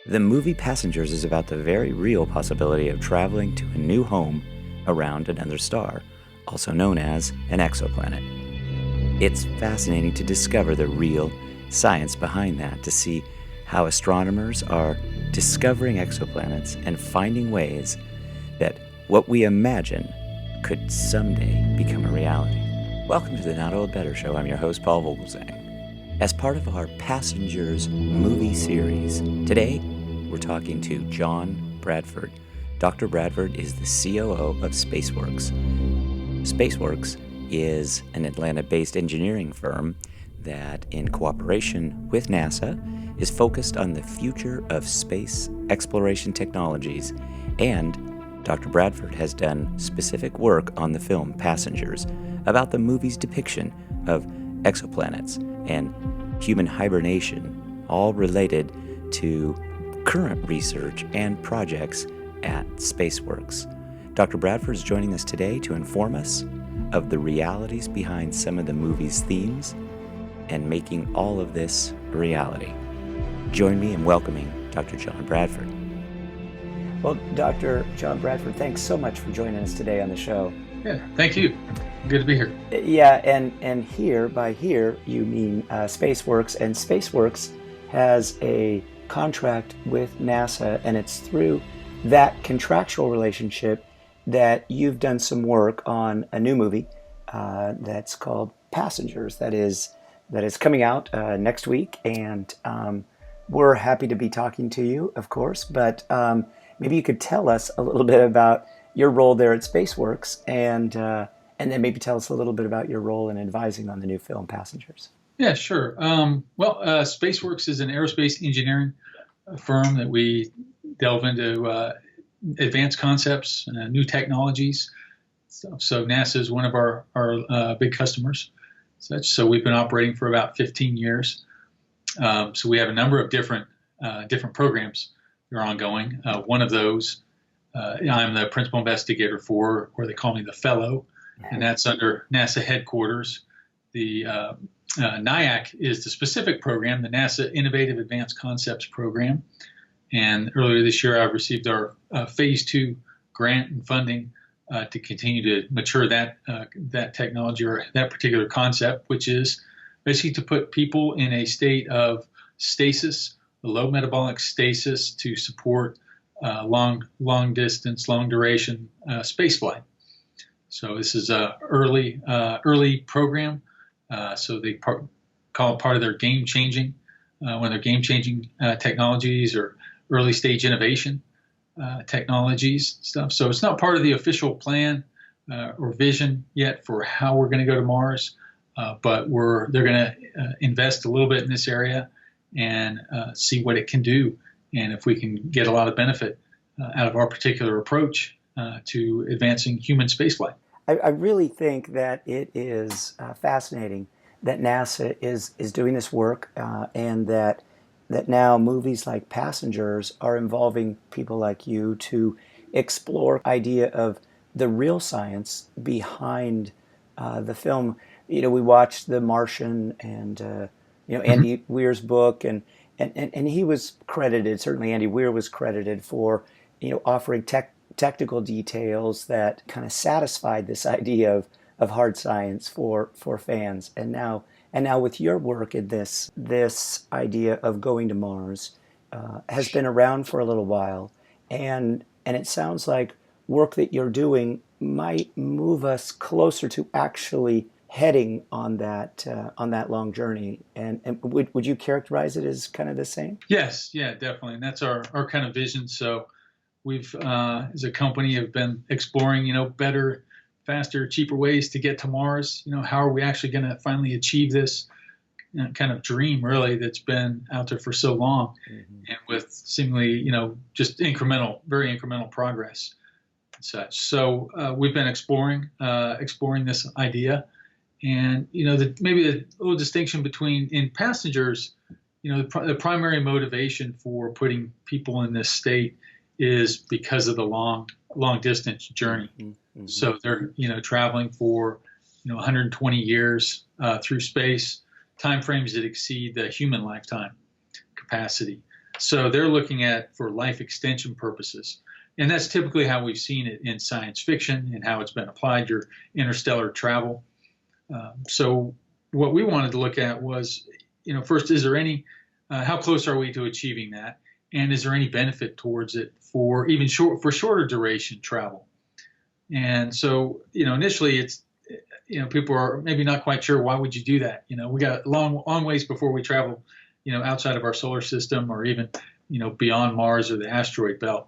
The movie Passengers is about the very real possibility of traveling to a new home around another star, also known as an exoplanet. It's fascinating to discover the real science behind that, to see how astronomers are discovering exoplanets and finding ways that what we imagine could someday become a reality. Welcome to the Not Old Better Show. I'm your host, Paul Vogelsang. As part of our Passengers movie series, today we're talking to John Bradford. Dr. Bradford is the COO of Spaceworks. Spaceworks is an Atlanta-based engineering firm that, in cooperation with NASA, is focused on the future of space exploration technologies, and Dr. Bradford has done specific work on the film Passengers about the movie's depiction of exoplanets and human hibernation, all related to current research and projects at Spaceworks. Dr. Bradford is joining us today to inform us of the realities behind some of the movie's themes and making all of this a reality. Join me in welcoming Dr. John Bradford. Well, Dr. John Bradford, thanks so much for joining us today on the show. Yeah, thank you. Good to be here. Yeah, and here, by here, you mean Spaceworks, and Spaceworks has a contract with NASA, and it's through that contractual relationship that you've done some work on a new movie that's called Passengers, that is coming out next week, and we're happy to be talking to you, of course, but maybe you could tell us a little bit about your role there at Spaceworks, and then maybe tell us a little bit about your role in advising on the new film Passengers. Yeah, sure. Spaceworks is an aerospace engineering firm that we delve into advanced concepts, new technologies. So NASA is one of our big customers. So we've been operating for about 15 years. So we have a number of different programs that are ongoing. One of those, I'm the principal investigator for, or they call me the fellow, and that's under NASA headquarters. The NIAC is the specific program, the NASA Innovative Advanced Concepts Program. And earlier this year, I received our Phase 2 grant and funding to continue to mature that technology or that particular concept, which is basically to put people in a state of stasis, low metabolic stasis, to support long distance, long duration space flight. So this is a early program. So they call it part of their game-changing, one of their game-changing technologies or early-stage innovation technologies stuff. So it's not part of the official plan or vision yet for how we're going to go to Mars, but they're going to invest a little bit in this area and see what it can do, and if we can get a lot of benefit out of our particular approach to advancing human spaceflight. I really think that it is fascinating that NASA is doing this work, and that now movies like Passengers are involving people like you to explore the idea of the real science behind the film. You know, we watched The Martian and Andy Weir's book, and he was credited. Certainly, Andy Weir was credited for offering technical details that kind of satisfied this idea of hard science for fans. And now with your work in this idea of going to Mars has been around for a little while, and it sounds like work that you're doing might move us closer to actually heading on that long journey. And would you characterize it as kind of the same? Yes, yeah, definitely. And that's our kind of vision. So we've, as a company, have been exploring, better, faster, cheaper ways to get to Mars. How are we actually going to finally achieve this kind of dream, really, that's been out there for so long, and with seemingly, just very incremental progress and such. So we've been exploring this idea, and maybe the little distinction between in Passengers, the primary motivation for putting people in this state is because of the long distance journey. Mm-hmm. So they're traveling for 120 years through space, time frames that exceed the human lifetime capacity. So they're looking at for life extension purposes. And that's typically how we've seen it in science fiction and how it's been applied, your interstellar travel. So what we wanted to look at was, first, is there any, how close are we to achieving that? And is there any benefit towards it for even for shorter duration travel? And so, initially it's, people are maybe not quite sure, why would you do that? We got long ways before we travel, outside of our solar system or even, beyond Mars or the asteroid belt.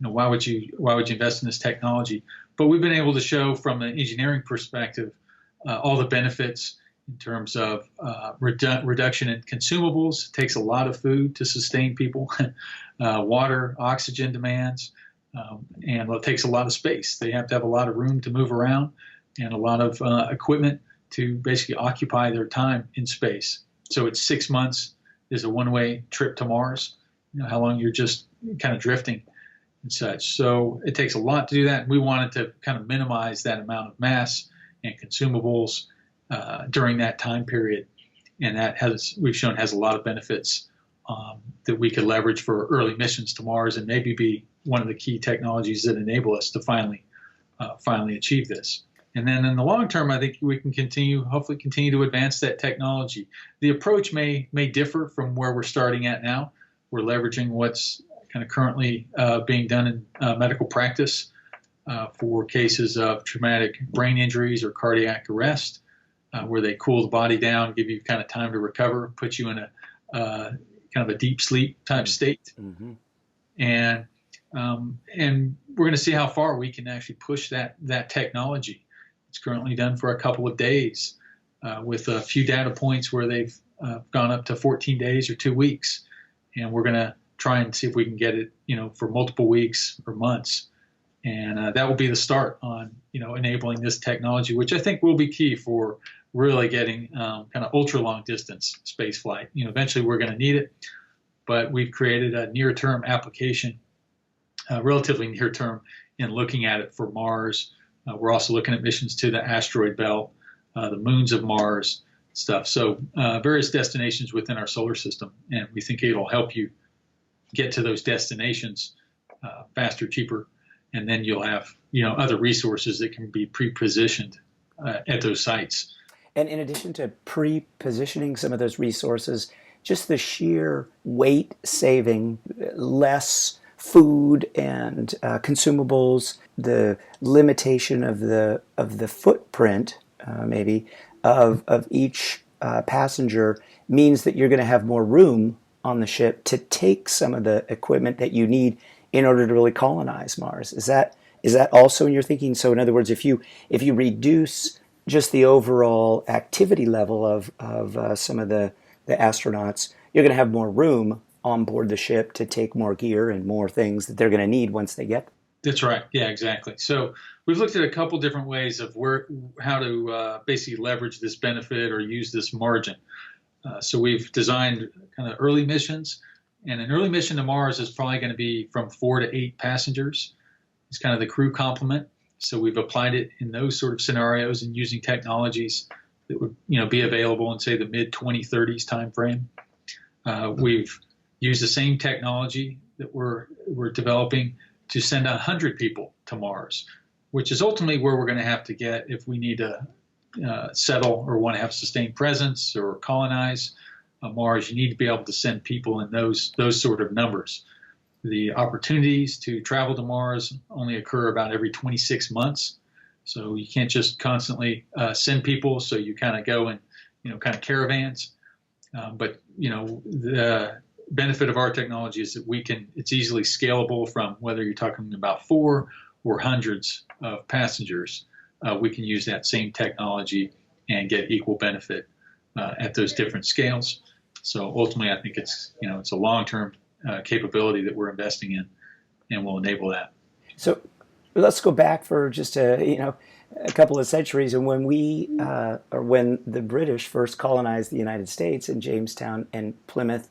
Why would you invest in this technology? But we've been able to show from an engineering perspective all the benefits in terms of reduction in consumables. It takes a lot of food to sustain people, water, oxygen demands, and it takes a lot of space. They have to have a lot of room to move around and a lot of equipment to basically occupy their time in space. So it's 6 months is a one-way trip to Mars, how long you're just kind of drifting and such. So it takes a lot to do that. And we wanted to kind of minimize that amount of mass and consumables during that time period. And that we've shown has a lot of benefits that we could leverage for early missions to Mars and maybe be one of the key technologies that enable us to finally achieve this. And then in the long term, I think we can hopefully continue to advance that technology. The approach may differ from where we're starting at now. We're leveraging what's kind of currently being done in medical practice for cases of traumatic brain injuries or cardiac arrest, where they cool the body down, give you kind of time to recover, put you in a kind of a deep sleep type state. Mm-hmm. And we're going to see how far we can actually push that technology. It's currently done for a couple of days with a few data points where they've gone up to 14 days or 2 weeks. And we're going to try and see if we can get it, for multiple weeks or months. And that will be the start on, enabling this technology, which I think will be key for really getting kind of ultra long distance space flight. Eventually we're going to need it, but we've created a near term application, relatively near term, in looking at it for Mars. We're also looking at missions to the asteroid belt, the moons of Mars stuff. So various destinations within our solar system. And we think it'll help you get to those destinations faster, cheaper. And then you'll have, other resources that can be pre-positioned at those sites. And in addition to pre-positioning some of those resources, just the sheer weight saving, less food and consumables, the limitation of the footprint, maybe of each passenger means that you're going to have more room on the ship to take some of the equipment that you need in order to really colonize Mars. Is that also in your thinking? So in other words, if you reduce just the overall activity level of some of the astronauts, you're going to have more room on board the ship to take more gear and more things that they're going to need once they get there. That's right. Yeah, exactly. So we've looked at a couple different ways of how to basically leverage this benefit or use this margin. So we've designed kind of early missions, and an early mission to Mars is probably going to be from 4 to 8 passengers. It's kind of the crew complement. So we've applied it in those sort of scenarios and using technologies that would be available in, say, the mid 2030s timeframe. We've used the same technology that we're developing to send 100 people to Mars, which is ultimately where we're going to have to get if we need to settle or want to have sustained presence or colonize Mars. You need to be able to send people in those sort of numbers. The opportunities to travel to Mars only occur about every 26 months. So you can't just constantly send people. So you kind of go in, kind of caravans. But the benefit of our technology is that it's easily scalable from whether you're talking about 4 or hundreds of passengers. We can use that same technology and get equal benefit at those different scales. So ultimately, I think it's a long-term capability that we're investing in, and will enable that. So let's go back for just a couple of centuries, and when when the British first colonized the United States in Jamestown and Plymouth,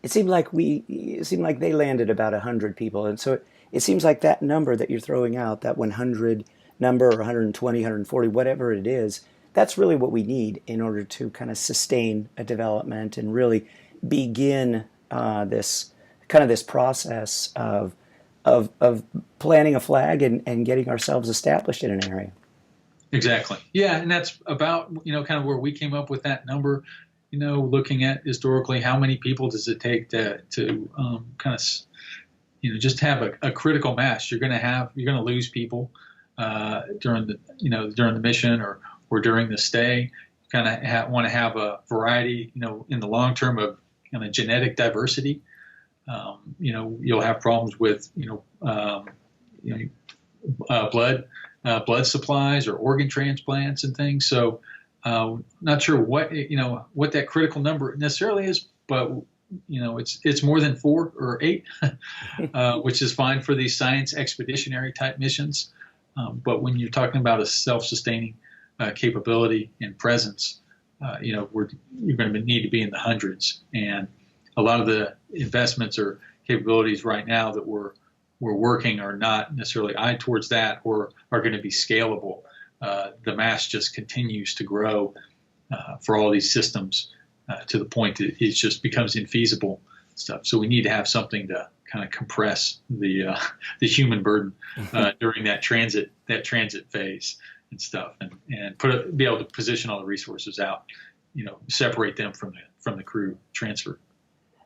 it seemed like they landed about 100 people, and so it seems like that number that you're throwing out, that 100 number or 120, 140, whatever it is, that's really what we need in order to kind of sustain a development and really begin this kind of this process of planting a flag and getting ourselves established in an area. Exactly. Yeah, and that's about, kind of where we came up with that number, looking at historically how many people does it take to kind of, just have a critical mass. You're going to lose people during the mission or during the stay. You kind of want to have a variety, in the long term of kind of genetic diversity. You'll have problems with, blood supplies or organ transplants and things. So, not sure what that critical number necessarily is, but it's more than 4 or 8, which is fine for these science expeditionary type missions. But when you're talking about a self-sustaining capability and presence, you're going to need to be in the hundreds. And a lot of the investments or capabilities right now that we're working are not necessarily eyed towards that or are going to be scalable. The mass just continues to grow for all these systems to the point that it just becomes infeasible stuff. So we need to have something to kind of compress the human burden during that transit phase and stuff, and be able to position all the resources out, separate them from the crew transfer.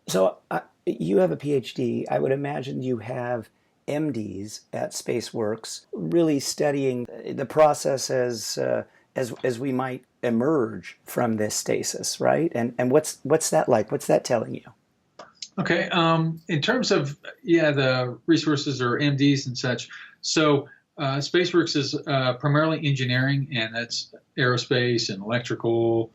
So you have a PhD. I would imagine you have MDs at Spaceworks really studying the process as we might emerge from this stasis, right? And what's that like? What's that telling you? Okay. In terms of the resources or MDs and such. So Spaceworks is primarily engineering, and that's aerospace and electrical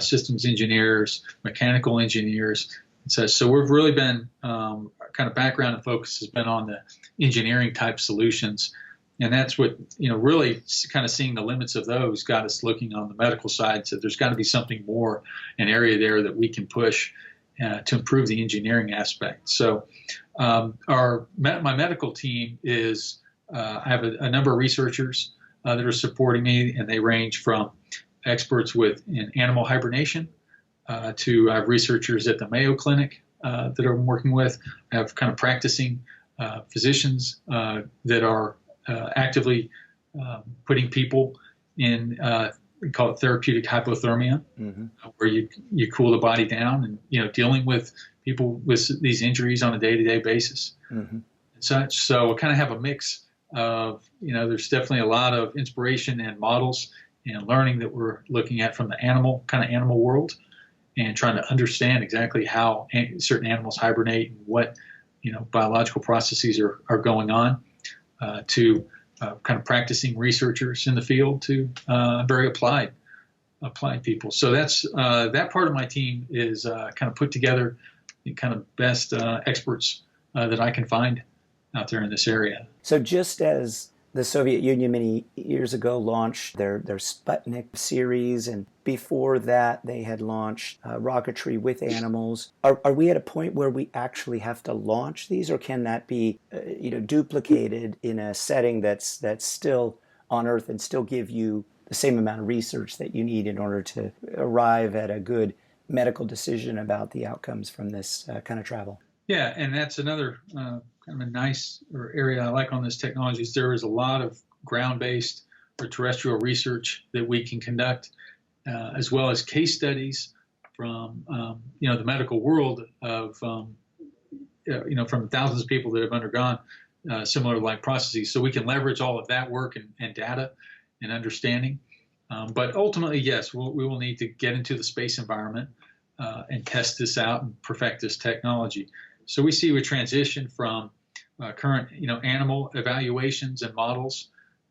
systems engineers, mechanical engineers. So we've really been kind of background and focus has been on the engineering type solutions. And that's what, really kind of seeing the limits of those got us looking on the medical side. So there's got to be something more, an area there that we can push to improve the engineering aspect. So my medical team is, I have a number of researchers that are supporting me, and they range from experts in animal hibernation to I have researchers at the Mayo Clinic that I'm working with. I have kind of practicing physicians that are actively putting people in, we call it therapeutic hypothermia, where you cool the body down and, dealing with people with these injuries on a day-to-day basis and such. So I kind of have a mix of, there's definitely a lot of inspiration and models and learning that we're looking at from the animal world, and trying to understand exactly how certain animals hibernate and what, biological processes are going on, to kind of practicing researchers in the field to very applied people. So that's that part of my team is kind of put together the kind of best experts that I can find out there in this area. So just as the Soviet Union many years ago launched their Sputnik series, and before that they had launched rocketry with animals. Are we at a point where we actually have to launch these, or can that be duplicated in a setting that's still on Earth and still give you the same amount of research that you need in order to arrive at a good medical decision about the outcomes from this kind of travel? Yeah, and that's another kind of a nice area I like on this technology is there is a lot of ground-based or terrestrial research that we can conduct, as well as case studies from the medical world of from thousands of people that have undergone similar like processes. So we can leverage all of that work and data and understanding. But ultimately, yes, we will need to get into the space environment and test this out and perfect this technology. So we see a transition from current, animal evaluations and models,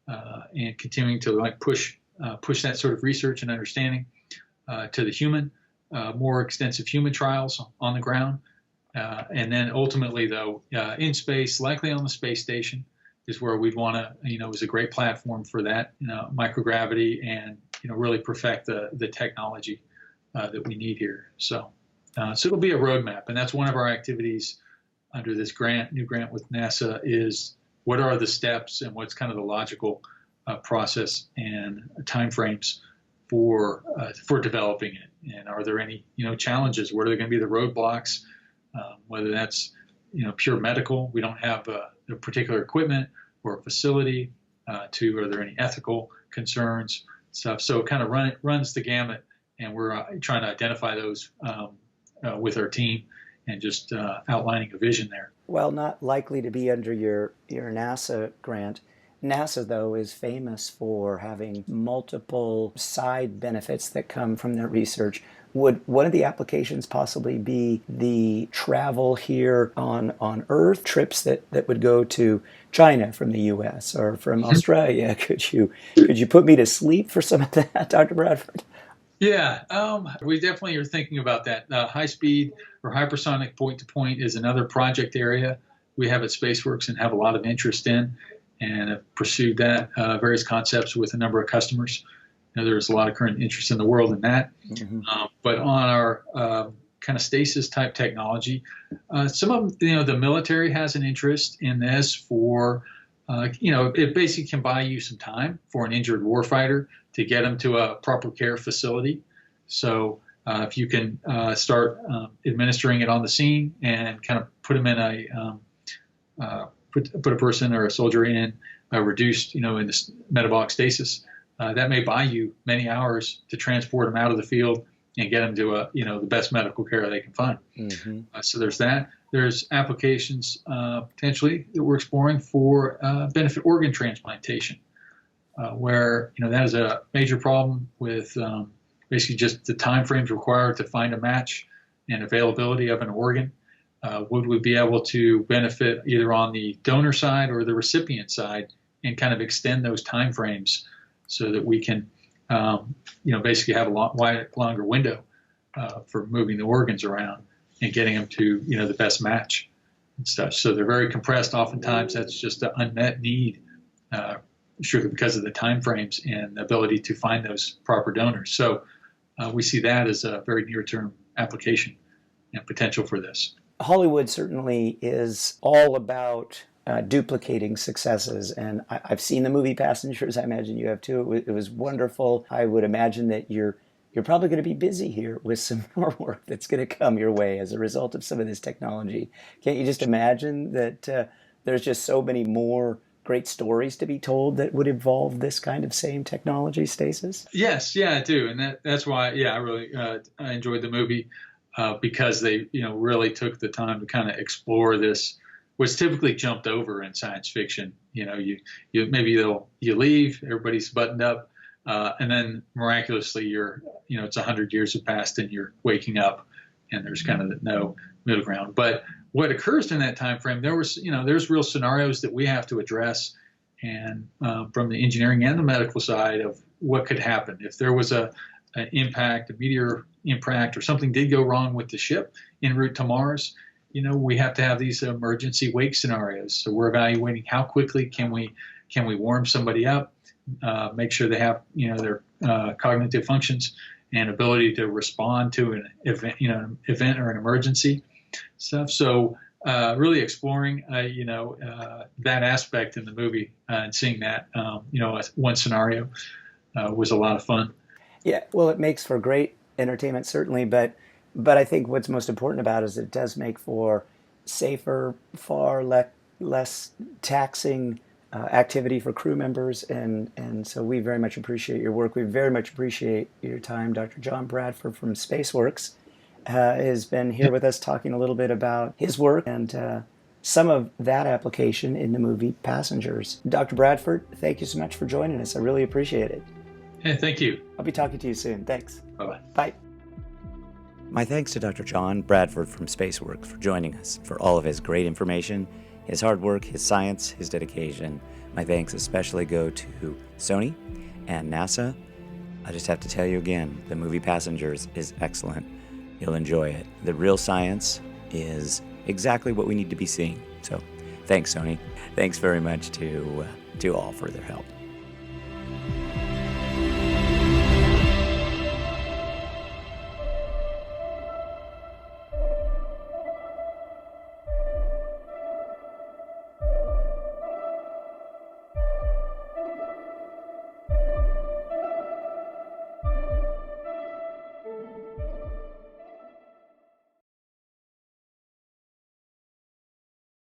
and continuing to push that sort of research and understanding to the human, more extensive human trials on the ground, and then ultimately, though, in space, likely on the space station, is where we'd want to, is a great platform for that, microgravity, and really perfect the technology that we need here. So it'll be a roadmap, and that's one of our activities under this new grant with NASA is what are the steps and what's kind of the logical process and timeframes for developing it, and are there any challenges? What are going to be the roadblocks? Whether that's pure medical. We don't have the particular equipment or facility. Are there any ethical concerns, stuff? So it kind of runs the gamut, and we're trying to identify those with our team and just outlining a vision there. Well, not likely to be under your NASA grant. NASA, though, is famous for having multiple side benefits that come from their research. Would one of the applications possibly be the travel here on Earth, trips that would go to China from the U.S. or from Australia? Could you put me to sleep for some of that, Dr. Bradford? Yeah, we definitely are thinking about that. High speed or hypersonic point-to-point is another project area we have at Spaceworks and have a lot of interest in, and have pursued that, various concepts with a number of customers. There's a lot of current interest in the world in that. Mm-hmm. But on our kind of stasis type technology, some of the military has an interest in this for, it basically can buy you some time for an injured warfighter to get them to a proper care facility. So if you can start administering it on the scene and kind of put them in put a person or a soldier in a reduced, in this metabolic stasis, that may buy you many hours to transport them out of the field and get them to the best medical care they can find. Mm-hmm. So there's that. There's applications potentially that we're exploring for benefit organ transplantation, where that is a major problem with basically just the time frames required to find a match and availability of an organ. Would we be able to benefit either on the donor side or the recipient side and kind of extend those time frames so that we can, basically have a longer window for moving the organs around and getting them to, the best match and stuff. So they're very compressed. Oftentimes that's just an unmet need, strictly because of the time frames and the ability to find those proper donors. So we see that as a very near-term application and potential for this. Hollywood certainly is all about duplicating successes, and I've seen the movie Passengers. I imagine you have too. It was wonderful. I would imagine that you're probably going to be busy here with some more work that's going to come your way as a result of some of this technology. Can't you just imagine that there's just so many more great stories to be told that would involve this kind of same technology, stasis? Yes, yeah, I do, and that's why, I really I enjoyed the movie. Because they, really took the time to kind of explore this, what's typically jumped over in science fiction. You maybe you leave, everybody's buttoned up, and then miraculously it's 100 years have passed and you're waking up, and there's kind of no middle ground. But what occurs in that time frame, there's real scenarios that we have to address, and from the engineering and the medical side of what could happen if there was an impact, a meteor impact, or something did go wrong with the ship en route to Mars. We have to have these emergency wake scenarios. So we're evaluating how quickly can we warm somebody up, make sure they have their cognitive functions and ability to respond to an event or an emergency stuff. So really exploring that aspect in the movie and seeing that one scenario was a lot of fun. Yeah, well, it makes for great entertainment, certainly, but I think what's most important about it is it does make for safer, far less taxing activity for crew members, and so we very much appreciate your work. We very much appreciate your time. Dr. John Bradford from Spaceworks has been here with us talking a little bit about his work and some of that application in the movie Passengers. Dr. Bradford, thank you so much for joining us. I really appreciate it. Hey, thank you. I'll be talking to you soon. Thanks. Bye-bye. Bye. My thanks to Dr. John Bradford from Spaceworks for joining us, for all of his great information, his hard work, his science, his dedication. My thanks especially go to Sony and NASA. I just have to tell you again, the movie Passengers is excellent. You'll enjoy it. The real science is exactly what we need to be seeing. So thanks, Sony. Thanks very much to all for their help.